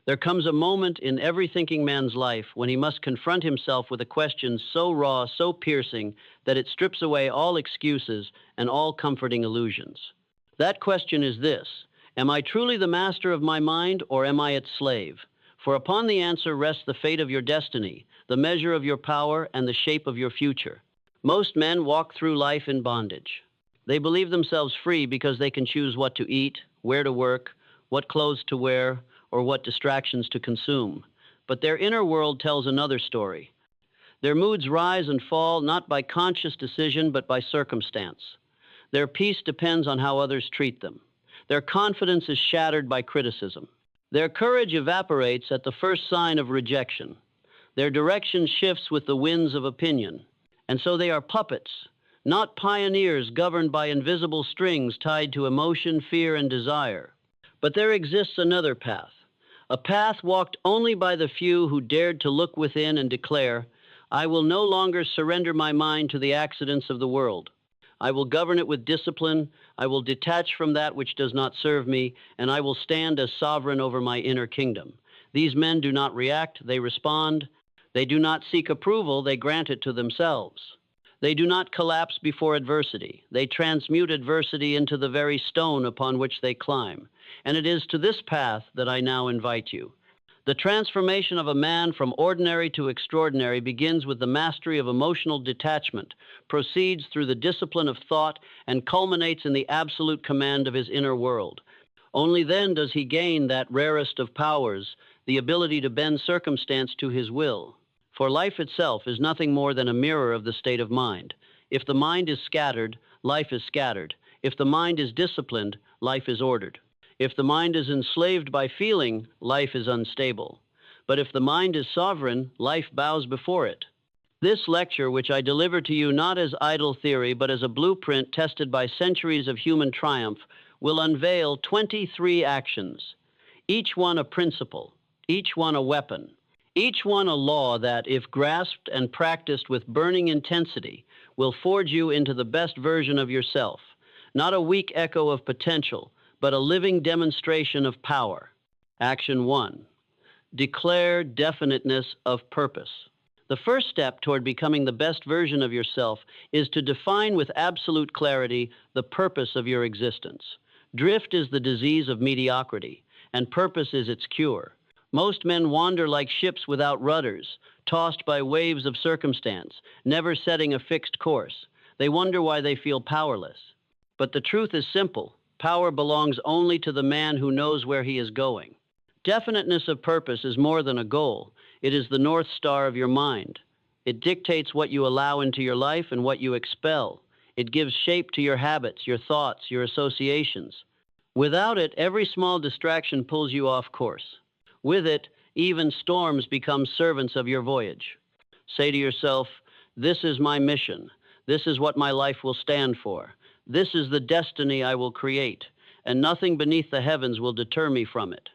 There comes a moment in every thinking man's life when he must confront himself with a question so raw, so piercing, that it strips away all excuses and all comforting illusions. That question is this: am I truly the master of my mind, or am I its slave? For upon the answer rests the fate of your destiny, the measure of your power, and the shape of your future. Most men walk through life in bondage. They believe themselves free because they can choose what to eat, where to work, what clothes to wear, or what distractions to consume. But their inner world tells another story. Their moods rise and fall not by conscious decision but by circumstance. Their peace depends on how others treat them. Their confidence is shattered by criticism. Their courage evaporates at the first sign of rejection. Their direction shifts with the winds of opinion. And so they are puppets, not pioneers governed by invisible strings tied to emotion, fear, and desire. But there exists another path, a path walked only by the few who dared to look within and declare, "I will no longer surrender my mind to the accidents of the world. I will govern it with discipline, I will detach from that which does not serve me, and I will stand as sovereign over my inner kingdom." These men do not react, they respond. They do not seek approval, they grant it to themselves. They do not collapse before adversity. They transmute adversity into the very stone upon which they climb. And it is to this path that I now invite you. The transformation of a man from ordinary to extraordinary begins with the mastery of emotional detachment, proceeds through the discipline of thought, and culminates in the absolute command of his inner world. Only then does he gain that rarest of powers, the ability to bend circumstance to his will. For life itself is nothing more than a mirror of the state of mind. If the mind is scattered, life is scattered. If the mind is disciplined, life is ordered. If the mind is enslaved by feeling, life is unstable. But if the mind is sovereign, life bows before it. This lecture, which I deliver to you not as idle theory, but as a blueprint tested by centuries of human triumph, will unveil 23 actions, each one a principle, each one a weapon, each one a law that, if grasped and practiced with burning intensity, will forge you into the best version of yourself, not a weak echo of potential, but a living demonstration of power. Action 1. Declare definiteness of purpose. The first step toward becoming the best version of yourself is to define with absolute clarity the purpose of your existence. Drift is the disease of mediocrity, and purpose is its cure. Most men wander like ships without rudders, tossed by waves of circumstance, never setting a fixed course. They wonder why they feel powerless. But the truth is simple. Power belongs only to the man who knows where he is going. Definiteness of purpose is more than a goal. It is the North Star of your mind. It dictates what you allow into your life and what you expel. It gives shape to your habits, your thoughts, your associations. Without it, every small distraction pulls you off course. With it, even storms become servants of your voyage. Say to yourself, "This is my mission. This is what my life will stand for. This is the destiny I will create, and nothing beneath the heavens will deter me from it."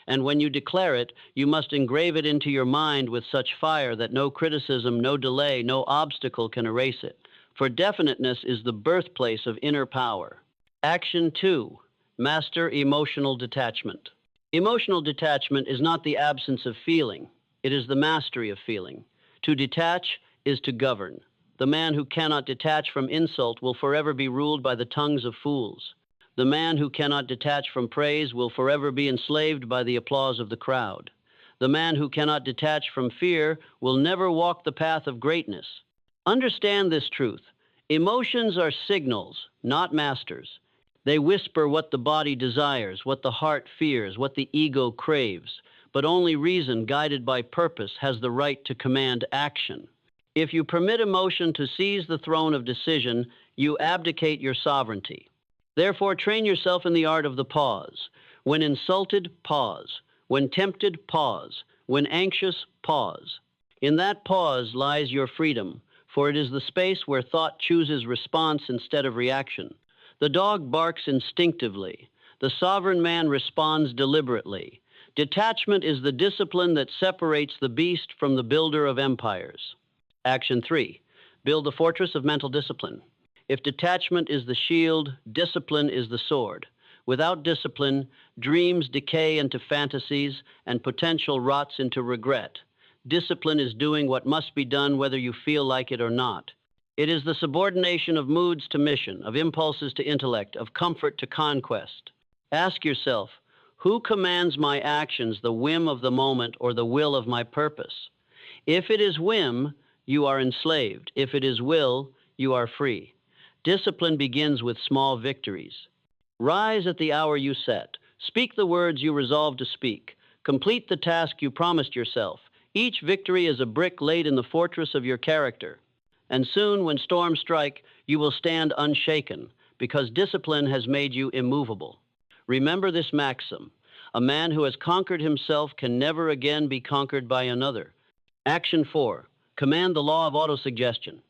And when you declare it, you must engrave it into your mind with such fire that no criticism, no delay, no obstacle can erase it. For definiteness is the birthplace of inner power. Action 2. Master emotional detachment. Emotional detachment is not the absence of feeling. It is the mastery of feeling. To detach is to govern. The man who cannot detach from insult will forever be ruled by the tongues of fools. The man who cannot detach from praise will forever be enslaved by the applause of the crowd. The man who cannot detach from fear will never walk the path of greatness. Understand this truth. Emotions are signals, not masters. They whisper what the body desires, what the heart fears, what the ego craves. But only reason, guided by purpose, has the right to command action. If you permit emotion to seize the throne of decision, you abdicate your sovereignty. Therefore, train yourself in the art of the pause. When insulted, pause. When tempted, pause. When anxious, pause. In that pause lies your freedom, for it is the space where thought chooses response instead of reaction. The dog barks instinctively. The sovereign man responds deliberately. Detachment is the discipline that separates the beast from the builder of empires. Action 3. Build a fortress of mental discipline. If detachment is the shield, discipline is the sword. Without discipline, dreams decay into fantasies and potential rots into regret. Discipline is doing what must be done whether you feel like it or not. It is the subordination of moods to mission, of impulses to intellect, of comfort to conquest. Ask yourself, who commands my actions, the whim of the moment or the will of my purpose? If it is whim, you are enslaved. If it is will, you are free. Discipline begins with small victories. Rise at the hour you set. Speak the words you resolve to speak. Complete the task you promised yourself. Each victory is a brick laid in the fortress of your character. And soon, when storms strike, you will stand unshaken, because discipline has made you immovable. Remember this maxim: a man who has conquered himself can never again be conquered by another. Action 4. Command the law of autosuggestion.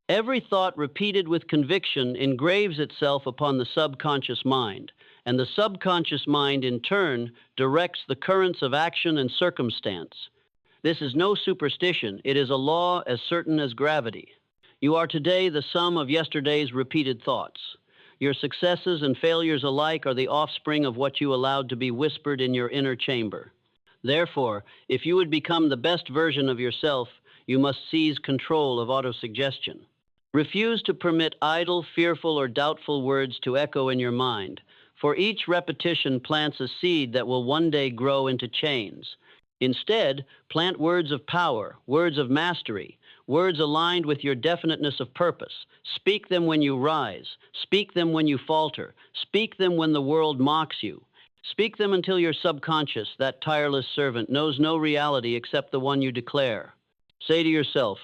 Every thought repeated with conviction engraves itself upon the subconscious mind, and the subconscious mind, in turn, directs the currents of action and circumstance. This is no superstition. It is a law as certain as gravity. You are today the sum of yesterday's repeated thoughts. Your successes and failures alike are the offspring of what you allowed to be whispered in your inner chamber. Therefore, if you would become the best version of yourself, you must seize control of autosuggestion. Refuse to permit idle, fearful, or doubtful words to echo in your mind, for each repetition plants a seed that will one day grow into chains. Instead, plant words of power, words of mastery, words aligned with your definiteness of purpose. Speak them when you rise. Speak them when you falter. Speak them when the world mocks you. Speak them until your subconscious, that tireless servant, knows no reality except the one you declare. Say to yourself,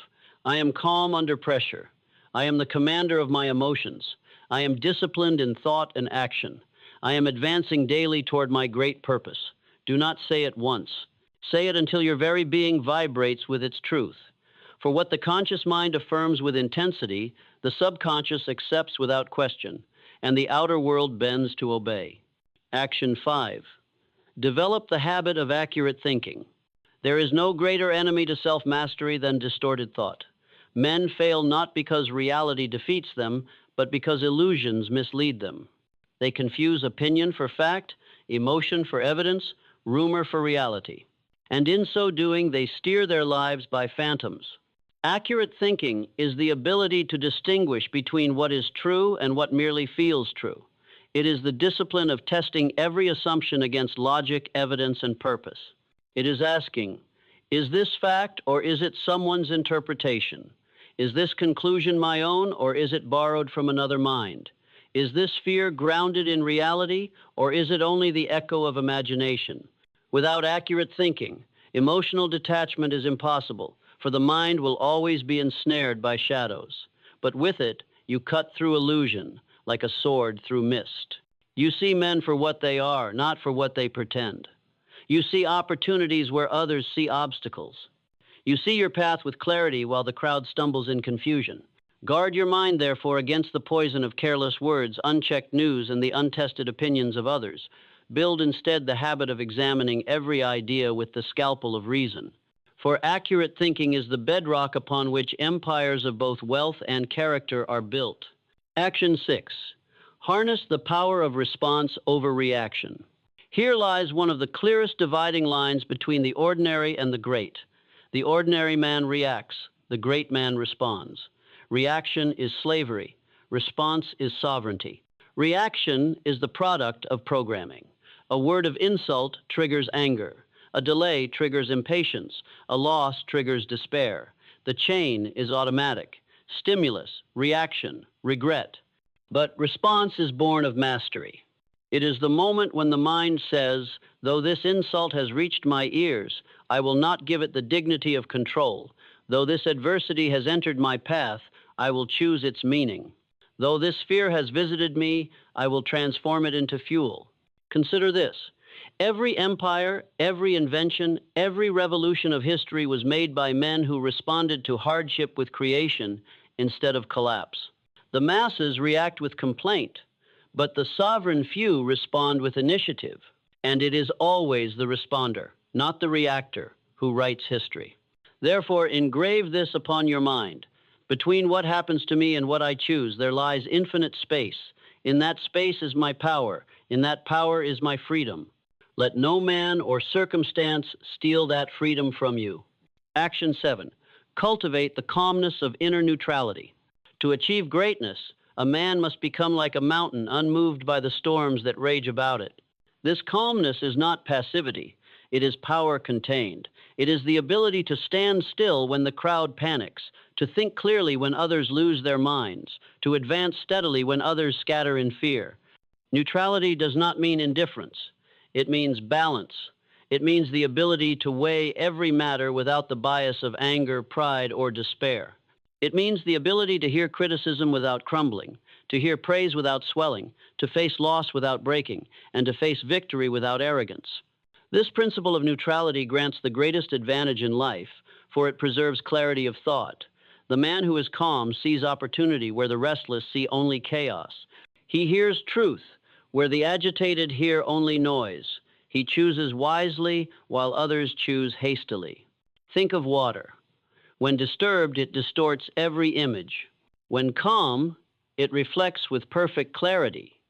I am calm under pressure. I am the commander of my emotions. I am disciplined in thought and action. I am advancing daily toward my great purpose. Do not say it once. Say it until your very being vibrates with its truth. For what the conscious mind affirms with intensity, the subconscious accepts without question, and the outer world bends to obey. Action 5. Develop the habit of accurate thinking. There is no greater enemy to self-mastery than distorted thought. Men fail not because reality defeats them, but because illusions mislead them. They confuse opinion for fact, emotion for evidence, rumor for reality. And in so doing, they steer their lives by phantoms. Accurate thinking is the ability to distinguish between what is true and what merely feels true. It is the discipline of testing every assumption against logic, evidence, and purpose. It is asking, is this fact or is it someone's interpretation? Is this conclusion my own or is it borrowed from another mind? Is this fear grounded in reality or is it only the echo of imagination? Without accurate thinking, emotional detachment is impossible, for the mind will always be ensnared by shadows. But with it, you cut through illusion, like a sword through mist. You see men for what they are, not for what they pretend. You see opportunities where others see obstacles. You see your path with clarity while the crowd stumbles in confusion. Guard your mind, therefore, against the poison of careless words, unchecked news, and the untested opinions of others. Build instead the habit of examining every idea with the scalpel of reason. For accurate thinking is the bedrock upon which empires of both wealth and character are built. Action 6. Harness the power of response over reaction. Here lies one of the clearest dividing lines between the ordinary and the great. The ordinary man reacts, the great man responds. Reaction is slavery. Response is sovereignty. Reaction is the product of programming. A word of insult triggers anger. A delay triggers impatience. A loss triggers despair. The chain is automatic. Stimulus, reaction, regret. But response is born of mastery. It is the moment when the mind says, though this insult has reached my ears, I will not give it the dignity of control. Though this adversity has entered my path, I will choose its meaning. Though this fear has visited me, I will transform it into fuel. Consider this. Every empire, every invention, every revolution of history was made by men who responded to hardship with creation instead of collapse. The masses react with complaint, but the sovereign few respond with initiative. And it is always the responder, not the reactor, who writes history. Therefore, engrave this upon your mind. Between what happens to me and what I choose, there lies infinite space. In that space is my power. In that power is my freedom. Let no man or circumstance steal that freedom from you. Action 7. Cultivate the calmness of inner neutrality. To achieve greatness, a man must become like a mountain unmoved by the storms that rage about it. This calmness is not passivity. It is power contained. It is the ability to stand still when the crowd panics, to think clearly when others lose their minds, to advance steadily when others scatter in fear. Neutrality does not mean indifference. It means balance. It means the ability to weigh every matter without the bias of anger, pride, or despair. It means the ability to hear criticism without crumbling, to hear praise without swelling, to face loss without breaking, and to face victory without arrogance. This principle of neutrality grants the greatest advantage in life, for it preserves clarity of thought. The man who is calm sees opportunity where the restless see only chaos. He hears truth where the agitated hear only noise. He chooses wisely while others choose hastily. Think of water. When disturbed, it distorts every image. When calm, it reflects with perfect clarity.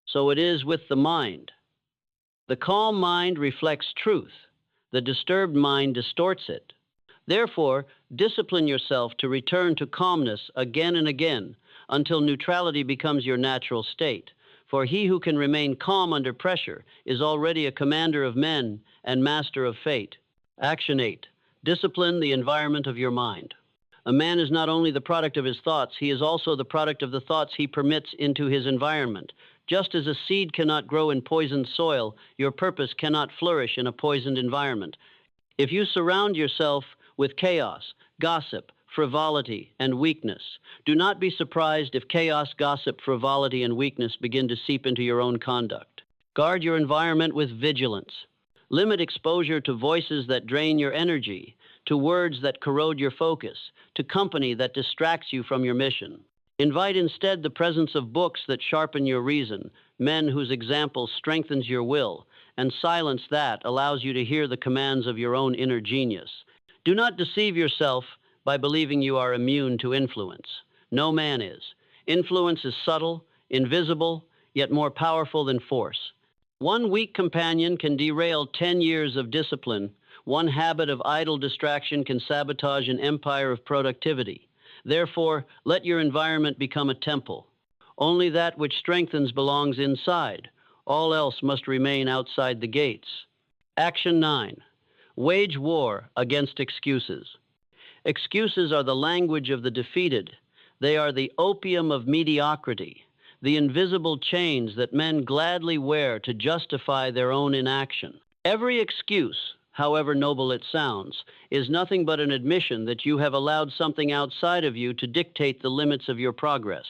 So it is with the mind. The calm mind reflects truth. The disturbed mind distorts it. Therefore, discipline yourself to return to calmness again and again until neutrality becomes your natural state. For he who can remain calm under pressure is already a commander of men and master of fate. Action 8. Discipline the environment of your mind. A man is not only the product of his thoughts, he is also the product of the thoughts he permits into his environment. Just as a seed cannot grow in poisoned soil, your purpose cannot flourish in a poisoned environment. If you surround yourself with chaos, gossip, frivolity, and weakness, do not be surprised if chaos, gossip, frivolity, and weakness begin to seep into your own conduct. Guard your environment with vigilance. Limit exposure to voices that drain your energy, to words that corrode your focus, to company that distracts you from your mission. Invite instead the presence of books that sharpen your reason, men whose example strengthens your will, and silence that allows you to hear the commands of your own inner genius. Do not deceive yourself by believing you are immune to influence. No man is. Influence is subtle, invisible, yet more powerful than force. One weak companion can derail 10 years of discipline. One habit of idle distraction can sabotage an empire of productivity. Therefore, let your environment become a temple. Only that which strengthens belongs inside. All else must remain outside the gates. Action 9. Wage war against excuses. Excuses are the language of the defeated. They are the opium of mediocrity, the invisible chains that men gladly wear to justify their own inaction. Every excuse, however noble it sounds, is nothing but an admission that you have allowed something outside of you to dictate the limits of your progress.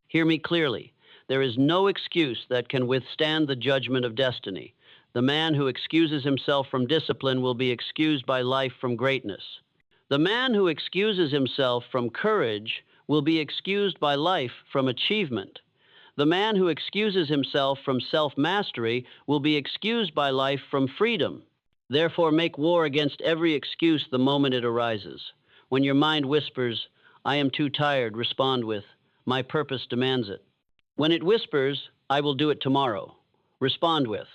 Hear me clearly. There is no excuse that can withstand the judgment of destiny. The man who excuses himself from discipline will be excused by life from greatness. The man who excuses himself from courage will be excused by life from achievement. The man who excuses himself from self-mastery will be excused by life from freedom. Therefore, make war against every excuse the moment it arises. When your mind whispers, "I am too tired," respond with, "My purpose demands it." When it whispers, "I will do it tomorrow," respond with,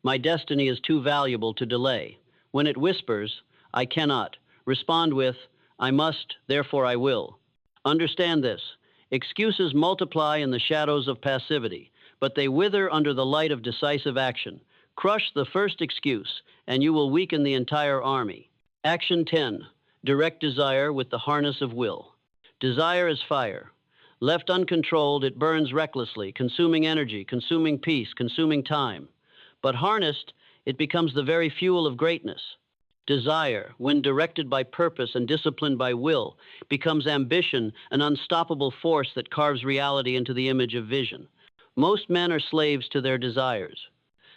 "My destiny is too valuable to delay." When it whispers, "I cannot," respond with, "I must, therefore I will." Understand this. Excuses multiply in the shadows of passivity, but they wither under the light of decisive action. Crush the first excuse, and you will weaken the entire army. Action 10. Direct desire with the harness of will. Desire is fire. Left uncontrolled, it burns recklessly, consuming energy, consuming peace, consuming time. But harnessed, it becomes the very fuel of greatness. Desire, when directed by purpose and disciplined by will, becomes ambition, an unstoppable force that carves reality into the image of vision. Most men are slaves to their desires.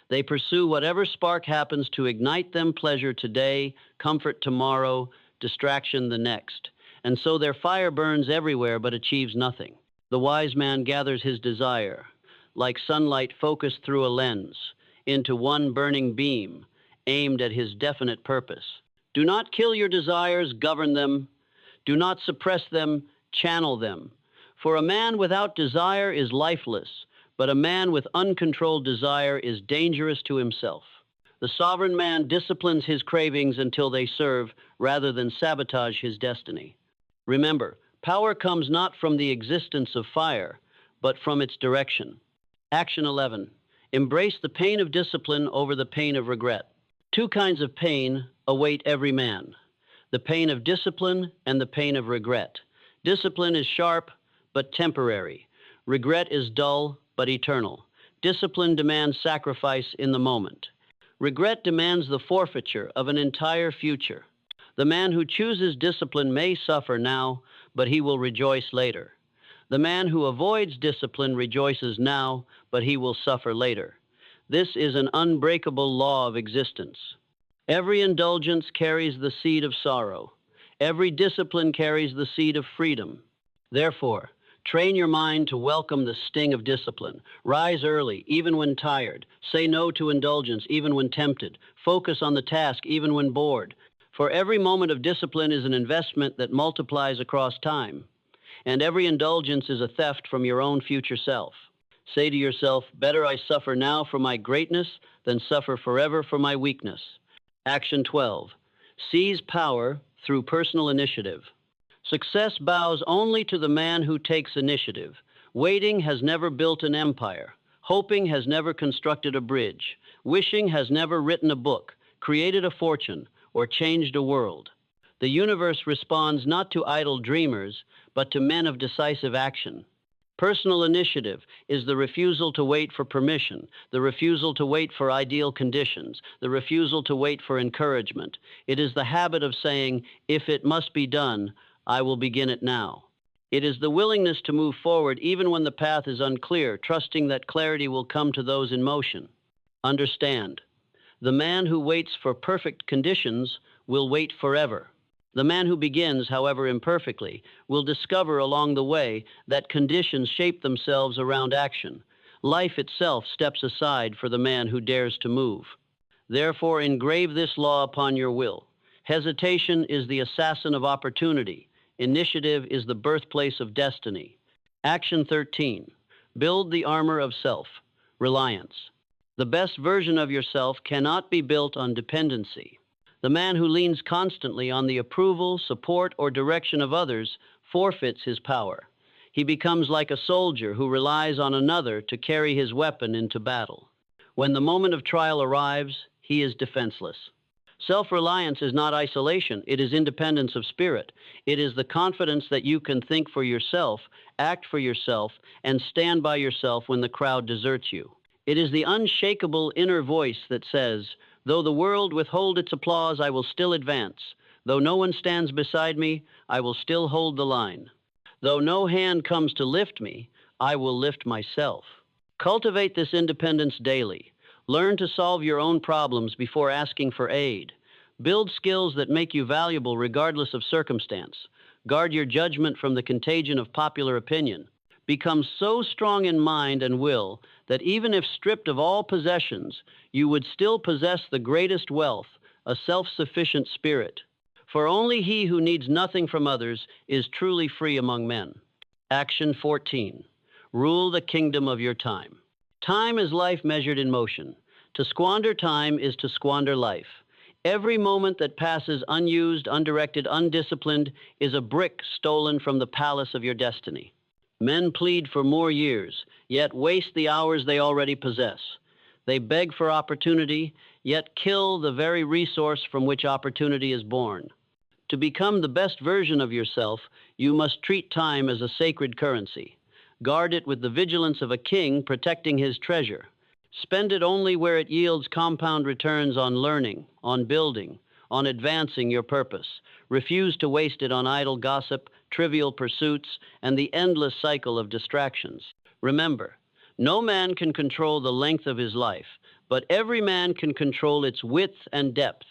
They pursue whatever spark happens to ignite them pleasure today, comfort tomorrow, distraction the next. And so their fire burns everywhere but achieves nothing. The wise man gathers his desire, like sunlight focused through a lens, into one burning beam, aimed at his definite purpose. Do not kill your desires, govern them. Do not suppress them, channel them. For a man without desire is lifeless, but a man with uncontrolled desire is dangerous to himself. The sovereign man disciplines his cravings until they serve rather than sabotage his destiny. Remember, power comes not from the existence of fire, but from its direction. Action 11. Embrace the pain of discipline over the pain of regret. Two kinds of pain await every man: the pain of discipline and the pain of regret. Discipline is sharp, but temporary. Regret is dull, but eternal. Discipline demands sacrifice in the moment. Regret demands the forfeiture of an entire future. The man who chooses discipline may suffer now, but he will rejoice later. The man who avoids discipline rejoices now, but he will suffer later. This is an unbreakable law of existence. Every indulgence carries the seed of sorrow. Every discipline carries the seed of freedom. Therefore, train your mind to welcome the sting of discipline. Rise early, even when tired. Say no to indulgence, even when tempted. Focus on the task, even when bored. For every moment of discipline is an investment that multiplies across time. And every indulgence is a theft from your own future self. Say to yourself, better I suffer now for my greatness than suffer forever for my weakness. Action 12. Seize power through personal initiative. Success bows only to the man who takes initiative. Waiting has never built an empire. Hoping has never constructed a bridge. Wishing has never written a book, created a fortune, or changed a world. The universe responds not to idle dreamers, but to men of decisive action. Personal initiative is the refusal to wait for permission, the refusal to wait for ideal conditions, the refusal to wait for encouragement. It is the habit of saying, if it must be done, I will begin it now. It is the willingness to move forward even when the path is unclear, trusting that clarity will come to those in motion. Understand, the man who waits for perfect conditions will wait forever. The man who begins, however imperfectly, will discover along the way that conditions shape themselves around action. Life itself steps aside for the man who dares to move. Therefore, engrave this law upon your will. Hesitation is the assassin of opportunity. Initiative is the birthplace of destiny. Action 13. Build the armor of self. Reliance. The best version of yourself cannot be built on dependency. The man who leans constantly on the approval, support, or direction of others forfeits his power. He becomes like a soldier who relies on another to carry his weapon into battle. When the moment of trial arrives, he is defenseless. Self-reliance is not isolation, it is independence of spirit. It is the confidence that you can think for yourself, act for yourself, and stand by yourself when the crowd deserts you. It is the unshakable inner voice that says, though the world withhold its applause, I will still advance. Though no one stands beside me, I will still hold the line. Though no hand comes to lift me, I will lift myself. Cultivate this independence daily. Learn to solve your own problems before asking for aid. Build skills that make you valuable regardless of circumstance. Guard your judgment from the contagion of popular opinion. Become so strong in mind and will that even if stripped of all possessions, you would still possess the greatest wealth, a self-sufficient spirit. For only he who needs nothing from others is truly free among men. Action 14. Rule the kingdom of your time. Time is life measured in motion. To squander time is to squander life. Every moment that passes unused, undirected, undisciplined is a brick stolen from the palace of your destiny. Men plead for more years, yet waste the hours they already possess. They beg for opportunity, yet kill the very resource from which opportunity is born. To become the best version of yourself, you must treat time as a sacred currency. Guard it with the vigilance of a king protecting his treasure. Spend it only where it yields compound returns on learning, on building, on advancing your purpose. Refuse to waste it on idle gossip, trivial pursuits, and the endless cycle of distractions. Remember, no man can control the length of his life, but every man can control its width and depth.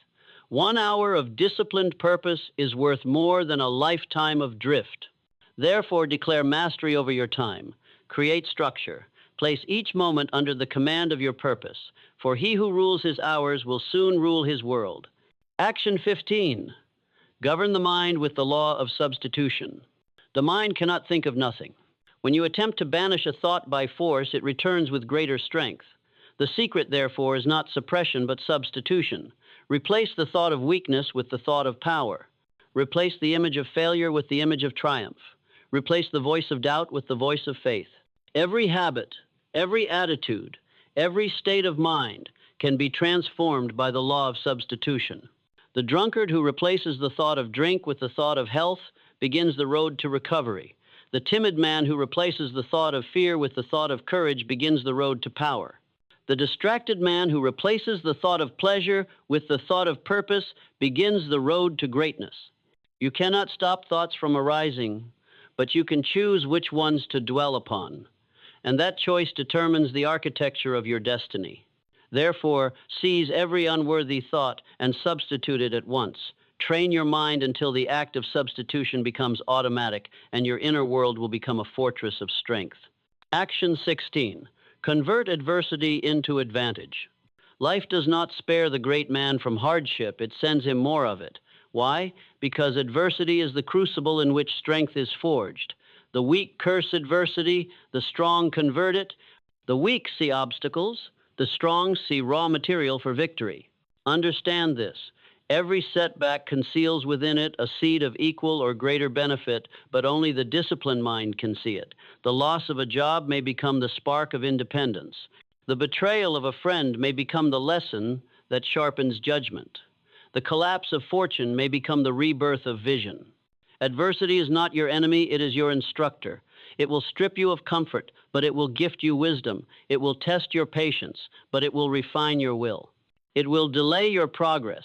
1 hour of disciplined purpose is worth more than a lifetime of drift. Therefore, declare mastery over your time. Create structure. Place each moment under the command of your purpose, for he who rules his hours will soon rule his world. Action 15. Govern the mind with the law of substitution. The mind cannot think of nothing. When you attempt to banish a thought by force, it returns with greater strength. The secret, therefore, is not suppression but substitution. Replace the thought of weakness with the thought of power. Replace the image of failure with the image of triumph. Replace the voice of doubt with the voice of faith. Every habit, every attitude, every state of mind can be transformed by the law of substitution. The drunkard who replaces the thought of drink with the thought of health begins the road to recovery. The timid man who replaces the thought of fear with the thought of courage begins the road to power. The distracted man who replaces the thought of pleasure with the thought of purpose begins the road to greatness. You cannot stop thoughts from arising, but you can choose which ones to dwell upon, and that choice determines the architecture of your destiny. Therefore, seize every unworthy thought and substitute it at once. Train your mind until the act of substitution becomes automatic and your inner world will become a fortress of strength. Action 16. Convert adversity into advantage. Life does not spare the great man from hardship, it sends him more of it. Why? Because adversity is the crucible in which strength is forged. The weak curse adversity, the strong convert it. The weak see obstacles, the strong see raw material for victory. Understand this. Every setback conceals within it a seed of equal or greater benefit, but only the disciplined mind can see it. The loss of a job may become the spark of independence. The betrayal of a friend may become the lesson that sharpens judgment. The collapse of fortune may become the rebirth of vision. Adversity is not your enemy, it is your instructor. It will strip you of comfort, but it will gift you wisdom. It will test your patience, but it will refine your will. It will delay your progress,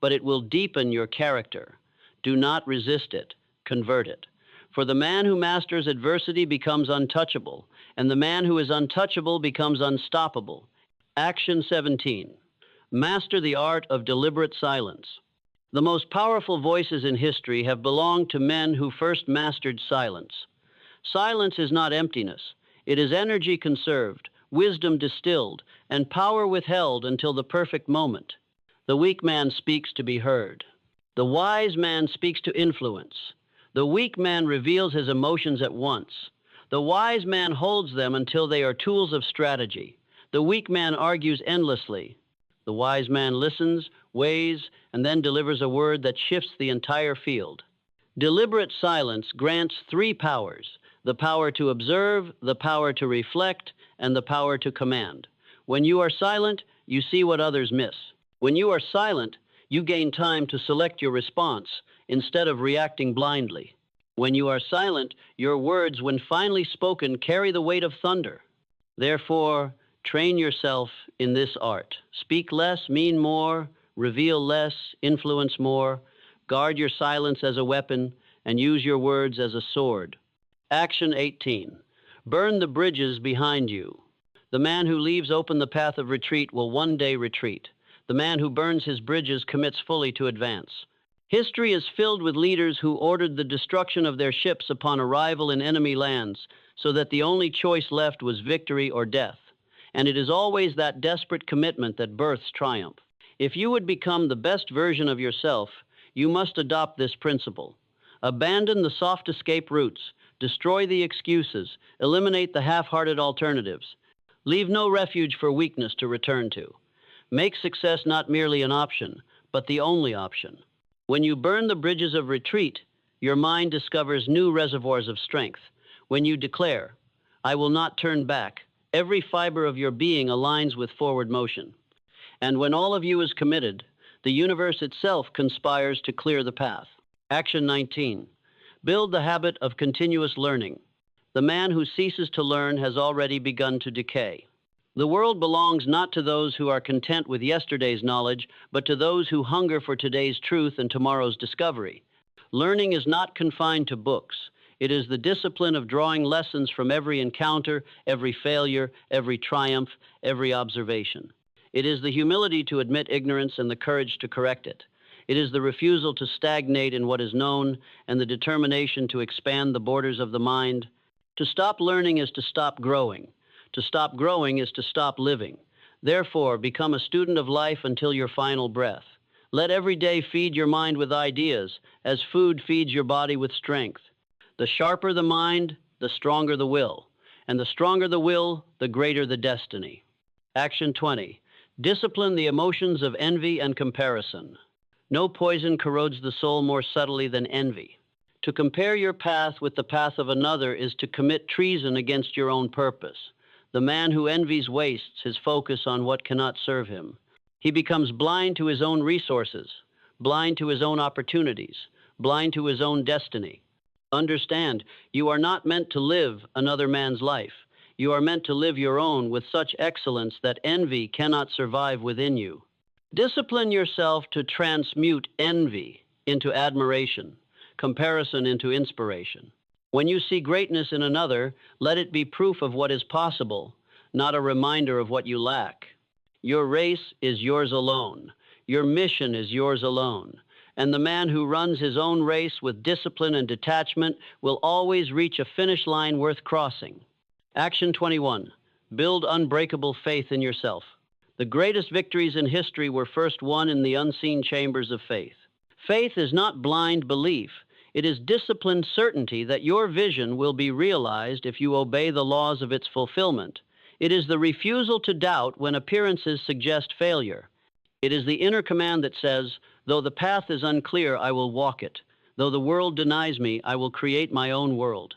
but it will deepen your character. Do not resist it, convert it. For the man who masters adversity becomes untouchable, and the man who is untouchable becomes unstoppable. Action 17. Master the art of deliberate silence. The most powerful voices in history have belonged to men who first mastered silence. Silence is not emptiness. It is energy conserved, wisdom distilled, and power withheld until the perfect moment. The weak man speaks to be heard. The wise man speaks to influence. The weak man reveals his emotions at once. The wise man holds them until they are tools of strategy. The weak man argues endlessly. The wise man listens, weighs, and then delivers a word that shifts the entire field. Deliberate silence grants three powers: the power to observe, the power to reflect, and the power to command. When you are silent, you see what others miss. When you are silent, you gain time to select your response instead of reacting blindly. When you are silent, your words, when finally spoken, carry the weight of thunder. Therefore, train yourself in this art. Speak less, mean more, reveal less, influence more. Guard your silence as a weapon and use your words as a sword. Action 18. Burn the bridges behind you. The man who leaves open the path of retreat will one day retreat. The man who burns his bridges commits fully to advance. History is filled with leaders who ordered the destruction of their ships upon arrival in enemy lands, so that the only choice left was victory or death. And it is always that desperate commitment that births triumph. If you would become the best version of yourself, you must adopt this principle. Abandon the soft escape routes, destroy the excuses, eliminate the half-hearted alternatives. Leave no refuge for weakness to return to. Make success not merely an option, but the only option. When you burn the bridges of retreat, your mind discovers new reservoirs of strength. When you declare, "I will not turn back," every fiber of your being aligns with forward motion. And when all of you is committed, the universe itself conspires to clear the path. Action 19. Build the habit of continuous learning. The man who ceases to learn has already begun to decay. The world belongs not to those who are content with yesterday's knowledge, but to those who hunger for today's truth and tomorrow's discovery. Learning is not confined to books. It is the discipline of drawing lessons from every encounter, every failure, every triumph, every observation. It is the humility to admit ignorance and the courage to correct it. It is the refusal to stagnate in what is known and the determination to expand the borders of the mind. To stop learning is to stop growing. To stop growing is to stop living. Therefore, become a student of life until your final breath. Let every day feed your mind with ideas, as food feeds your body with strength. The sharper the mind, the stronger the will. And the stronger the will, the greater the destiny. Action 20. Discipline the emotions of envy and comparison. No poison corrodes the soul more subtly than envy. To compare your path with the path of another is to commit treason against your own purpose. The man who envies wastes his focus on what cannot serve him. He becomes blind to his own resources, blind to his own opportunities, blind to his own destiny. Understand, you are not meant to live another man's life. You are meant to live your own with such excellence that envy cannot survive within you. Discipline yourself to transmute envy into admiration, comparison into inspiration. When you see greatness in another, let it be proof of what is possible, not a reminder of what you lack. Your race is yours alone. Your mission is yours alone. And the man who runs his own race with discipline and detachment will always reach a finish line worth crossing. Action 21. Build unbreakable faith in yourself. The greatest victories in history were first won in the unseen chambers of faith. Faith is not blind belief. It is disciplined certainty that your vision will be realized if you obey the laws of its fulfillment. It is the refusal to doubt when appearances suggest failure. It is the inner command that says, though the path is unclear, I will walk it. Though the world denies me, I will create my own world.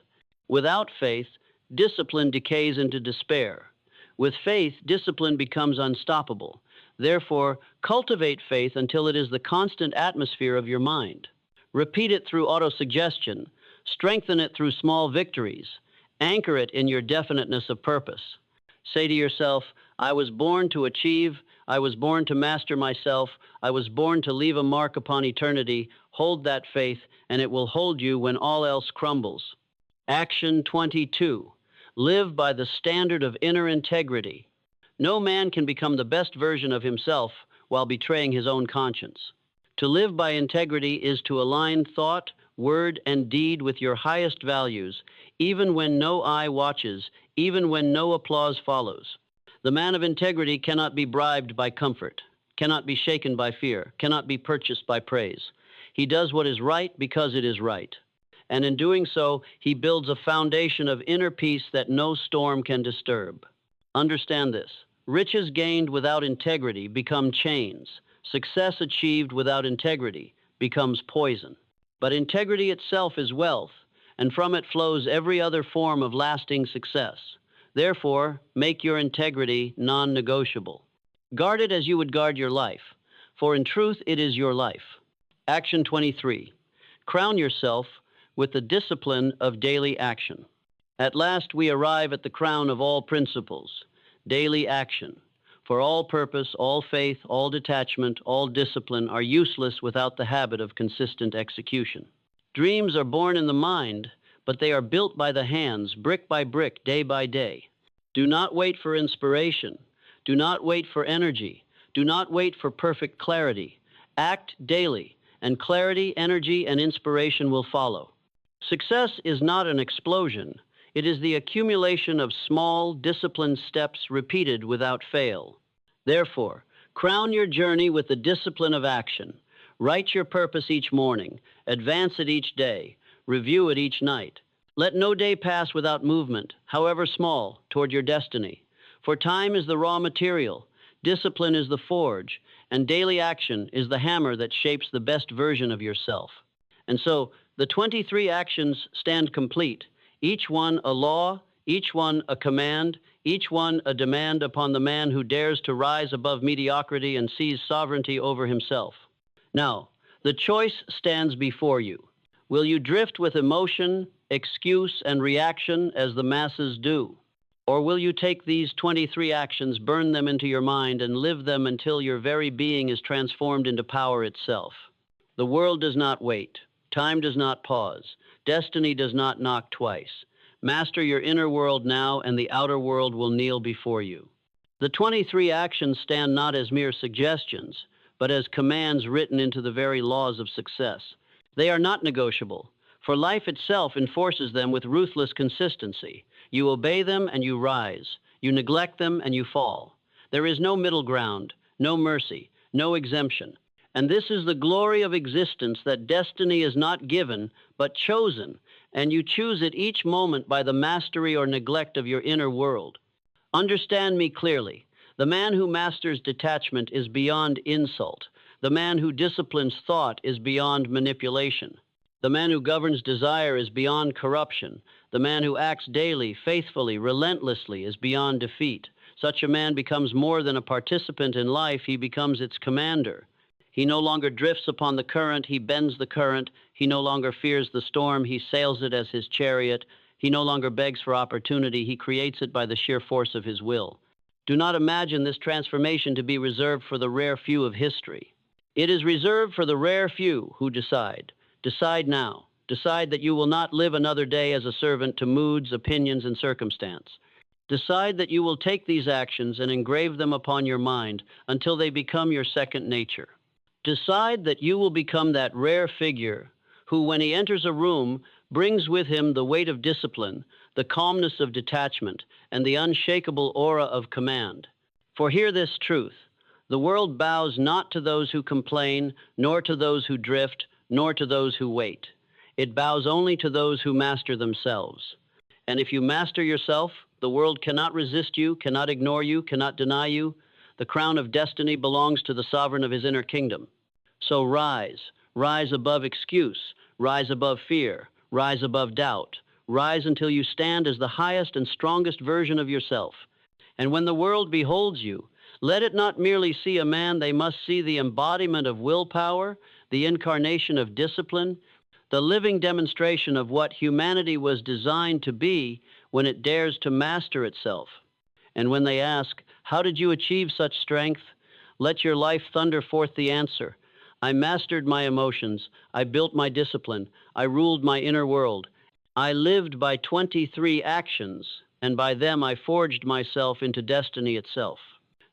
Without faith, discipline decays into despair. With faith, discipline becomes unstoppable. Therefore, cultivate faith until it is the constant atmosphere of your mind. Repeat it through autosuggestion. Strengthen it through small victories. Anchor it in your definiteness of purpose. Say to yourself, I was born to achieve. I was born to master myself. I was born to leave a mark upon eternity. Hold that faith, and it will hold you when all else crumbles. Action 22. Live by the standard of inner integrity. No man can become the best version of himself while betraying his own conscience. To live by integrity is to align thought, word, and deed with your highest values, even when no eye watches, even when no applause follows. The man of integrity cannot be bribed by comfort, cannot be shaken by fear, cannot be purchased by praise. He does what is right because it is right. And in doing so, he builds a foundation of inner peace that no storm can disturb. Understand this. Riches gained without integrity become chains. Success achieved without integrity becomes poison. But integrity itself is wealth, and from it flows every other form of lasting success. Therefore, make your integrity non-negotiable. Guard it as you would guard your life, for in truth it is your life. Action 23. Crown yourself with the discipline of daily action. At last we arrive at the crown of all principles, daily action. For all purpose, all faith, all detachment, all discipline are useless without the habit of consistent execution. Dreams are born in the mind, but they are built by the hands, brick by brick, day by day. Do not wait for inspiration. Do not wait for energy. Do not wait for perfect clarity. Act daily, and clarity, energy, and inspiration will follow. Success is not an explosion. It is the accumulation of small, disciplined steps repeated without fail. Therefore, crown your journey with the discipline of action. Write your purpose each morning. Advance it each day. Review it each night. Let no day pass without movement, however small, toward your destiny. For time is the raw material, discipline is the forge, and daily action is the hammer that shapes the best version of yourself. And so, the 23 actions stand complete, each one a law, each one a command, each one a demand upon the man who dares to rise above mediocrity and seize sovereignty over himself. Now, the choice stands before you. Will you drift with emotion, excuse, and reaction as the masses do? Or will you take these 23 actions, burn them into your mind, and live them until your very being is transformed into power itself? The world does not wait. Time does not pause. Destiny does not knock twice. Master your inner world now, and the outer world will kneel before you. The 23 actions stand not as mere suggestions, but as commands written into the very laws of success. They are not negotiable, for life itself enforces them with ruthless consistency. You obey them and you rise. You neglect them and you fall. There is no middle ground, no mercy, no exemption. And this is the glory of existence, that destiny is not given, but chosen, and you choose it each moment by the mastery or neglect of your inner world. Understand me clearly. The man who masters detachment is beyond insult. The man who disciplines thought is beyond manipulation. The man who governs desire is beyond corruption. The man who acts daily, faithfully, relentlessly is beyond defeat. Such a man becomes more than a participant in life, he becomes its commander. He no longer drifts upon the current, he bends the current. He no longer fears the storm, he sails it as his chariot. He no longer begs for opportunity, he creates it by the sheer force of his will. Do not imagine this transformation to be reserved for the rare few of history. It is reserved for the rare few who decide. Decide now. Decide that you will not live another day as a servant to moods, opinions, and circumstance. Decide that you will take these actions and engrave them upon your mind until they become your second nature. Decide that you will become that rare figure who, when he enters a room, brings with him the weight of discipline, the calmness of detachment, and the unshakable aura of command. For hear this truth: the world bows not to those who complain, nor to those who drift, nor to those who wait. It bows only to those who master themselves. And if you master yourself, the world cannot resist you, cannot ignore you, cannot deny you. The crown of destiny belongs to the sovereign of his inner kingdom. So rise, rise above excuse, rise above fear, rise above doubt. Rise until you stand as the highest and strongest version of yourself. And when the world beholds you, let it not merely see a man, they must see the embodiment of willpower, the incarnation of discipline, the living demonstration of what humanity was designed to be when it dares to master itself. And when they ask, how did you achieve such strength? Let your life thunder forth the answer. I mastered my emotions. I built my discipline. I ruled my inner world. I lived by 23 actions, and by them I forged myself into destiny itself.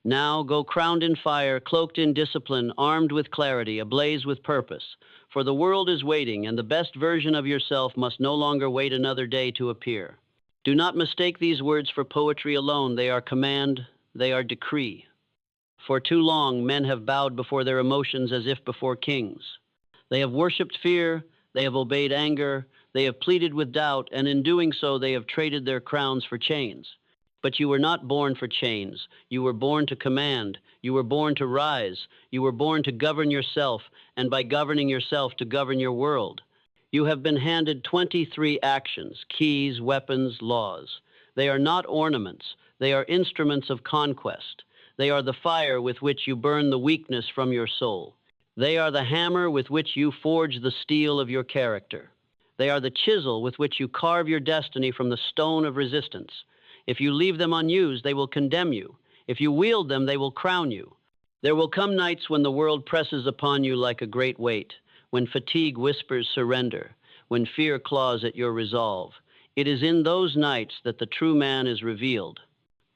Now go crowned in fire, cloaked in discipline, armed with clarity, ablaze with purpose. For the world is waiting, and the best version of yourself must no longer wait another day to appear. Do not mistake these words for poetry alone. They are command, they are decree. For too long, men have bowed before their emotions as if before kings. They have worshipped fear, they have obeyed anger, they have pleaded with doubt, and in doing so, they have traded their crowns for chains. But you were not born for chains. You were born to command. You were born to rise. You were born to govern yourself, and by governing yourself, to govern your world. You have been handed 23 actions, keys, weapons, laws. They are not ornaments. They are instruments of conquest. They are the fire with which you burn the weakness from your soul. They are the hammer with which you forge the steel of your character. They are the chisel with which you carve your destiny from the stone of resistance. If you leave them unused, they will condemn you. If you wield them, they will crown you. There will come nights when the world presses upon you like a great weight, when fatigue whispers surrender, when fear claws at your resolve. It is in those nights that the true man is revealed.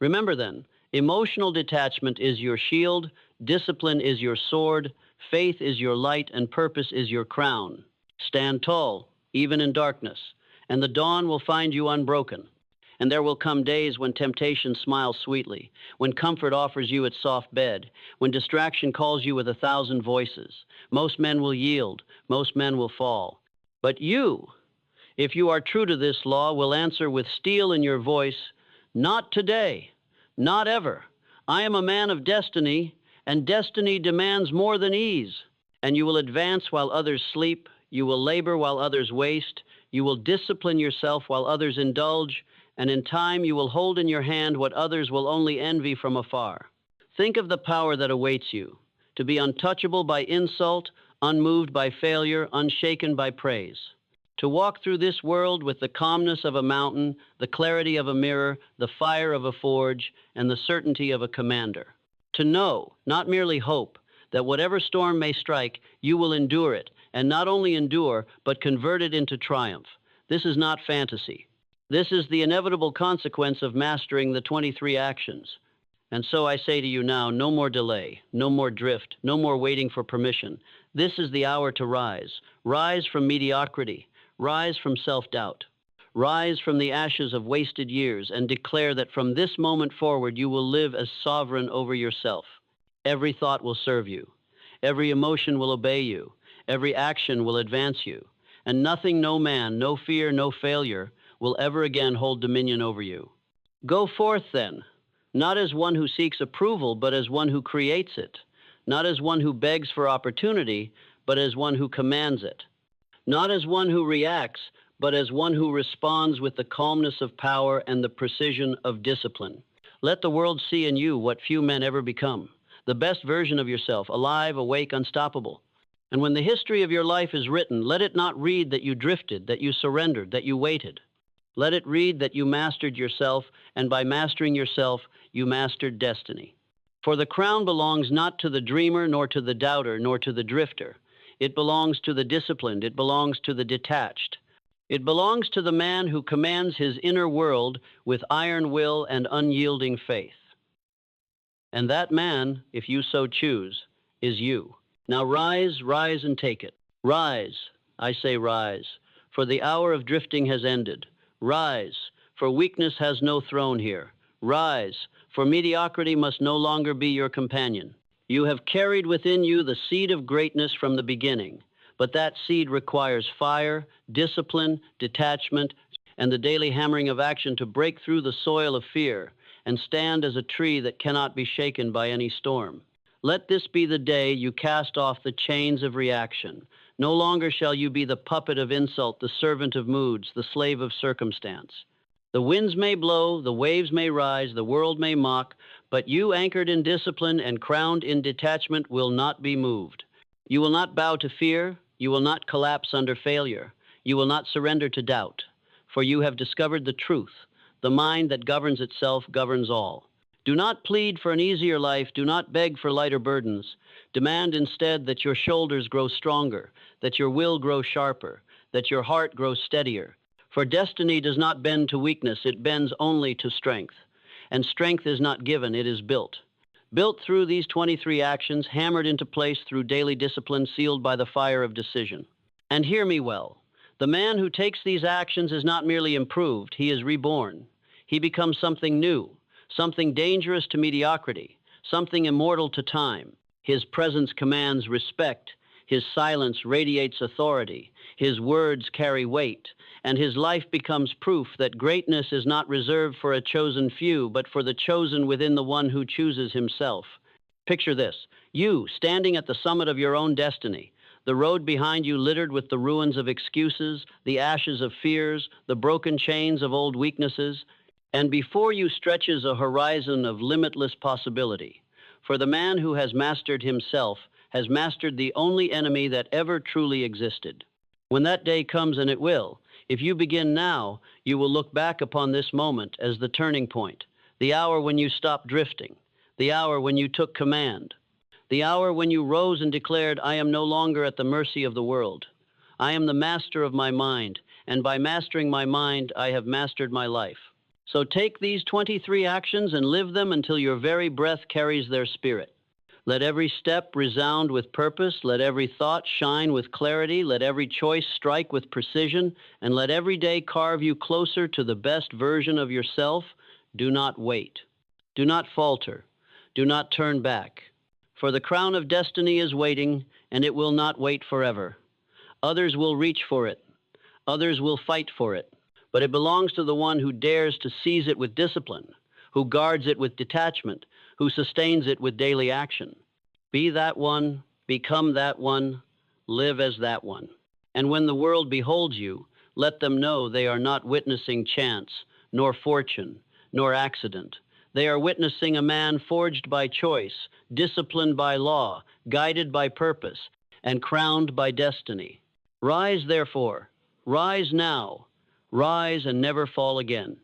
Remember then, emotional detachment is your shield, discipline is your sword, faith is your light, and purpose is your crown. Stand tall, even in darkness, and the dawn will find you unbroken. And there will come days when temptation smiles sweetly, when comfort offers you its soft bed, when distraction calls you with 1,000 voices. Most men will yield, most men will fall. But you, if you are true to this law, will answer with steel in your voice, not today, not ever. I am a man of destiny, and destiny demands more than ease. And you will advance while others sleep, you will labor while others waste, you will discipline yourself while others indulge, and in time you will hold in your hand what others will only envy from afar. Think of the power that awaits you, to be untouchable by insult, unmoved by failure, unshaken by praise. To walk through this world with the calmness of a mountain, the clarity of a mirror, the fire of a forge, and the certainty of a commander. To know, not merely hope, that whatever storm may strike, you will endure it, and not only endure, but convert it into triumph. This is not fantasy. This is the inevitable consequence of mastering the 23 actions. And so I say to you now, no more delay, no more drift, no more waiting for permission. This is the hour to rise. Rise from mediocrity. Rise from self-doubt. Rise from the ashes of wasted years and declare that from this moment forward you will live as sovereign over yourself. Every thought will serve you. Every emotion will obey you. Every action will advance you. and nothing, no man, no fear, no failure will ever again hold dominion over you. Go forth then, not as one who seeks approval, but as one who creates it, not as one who begs for opportunity, but as one who commands it, not as one who reacts, but as one who responds with the calmness of power and the precision of discipline. Let the world see in you what few men ever become, the best version of yourself, alive, awake, unstoppable. And when the history of your life is written, let it not read that you drifted, that you surrendered, that you waited. Let it read that you mastered yourself, and by mastering yourself, you mastered destiny. For the crown belongs not to the dreamer, nor to the doubter, nor to the drifter. It belongs to the disciplined. It belongs to the detached. It belongs to the man who commands his inner world with iron will and unyielding faith. And that man, if you so choose, is you. Now rise, rise and take it. Rise, I say rise, for the hour of drifting has ended. Rise, for weakness has no throne here. Rise, for mediocrity must no longer be your companion. You have carried within you the seed of greatness from the beginning, but that seed requires fire, discipline, detachment, and the daily hammering of action to break through the soil of fear and stand as a tree that cannot be shaken by any storm. Let this be the day you cast off the chains of reaction. No longer shall you be the puppet of insult, the servant of moods, the slave of circumstance. The winds may blow, the waves may rise, the world may mock, but you, anchored in discipline and crowned in detachment, will not be moved. You will not bow to fear. You will not collapse under failure. You will not surrender to doubt, for you have discovered the truth. The mind that governs itself governs all. Do not plead for an easier life. Do not beg for lighter burdens. Demand instead that your shoulders grow stronger, that your will grow sharper, that your heart grow steadier. For destiny does not bend to weakness, it bends only to strength. And strength is not given, it is built. Built through these 23 actions, hammered into place through daily discipline, sealed by the fire of decision. And hear me well. The man who takes these actions is not merely improved, he is reborn. He becomes something new, something dangerous to mediocrity, something immortal to time. His presence commands respect, his silence radiates authority, his words carry weight, and his life becomes proof that greatness is not reserved for a chosen few, but for the chosen within the one who chooses himself. Picture this, you standing at the summit of your own destiny, the road behind you littered with the ruins of excuses, the ashes of fears, the broken chains of old weaknesses, and before you stretches a horizon of limitless possibility. For the man who has mastered himself has mastered the only enemy that ever truly existed. When that day comes, and it will, if you begin now, you will look back upon this moment as the turning point, the hour when you stopped drifting, the hour when you took command, the hour when you rose and declared, I am no longer at the mercy of the world. I am the master of my mind, and by mastering my mind, I have mastered my life. So take these 23 actions and live them until your very breath carries their spirit. Let every step resound with purpose, let every thought shine with clarity, let every choice strike with precision, and let every day carve you closer to the best version of yourself. Do not wait. Do not falter. Do not turn back. For the crown of destiny is waiting, and it will not wait forever. Others will reach for it. Others will fight for it. But it belongs to the one who dares to seize it with discipline, who guards it with detachment, who sustains it with daily action. Be that one, become that one, live as that one. And when the world beholds you, let them know they are not witnessing chance, nor fortune, nor accident. They are witnessing a man forged by choice, disciplined by law, guided by purpose, and crowned by destiny. Rise, therefore. Rise now. Rise and never fall again.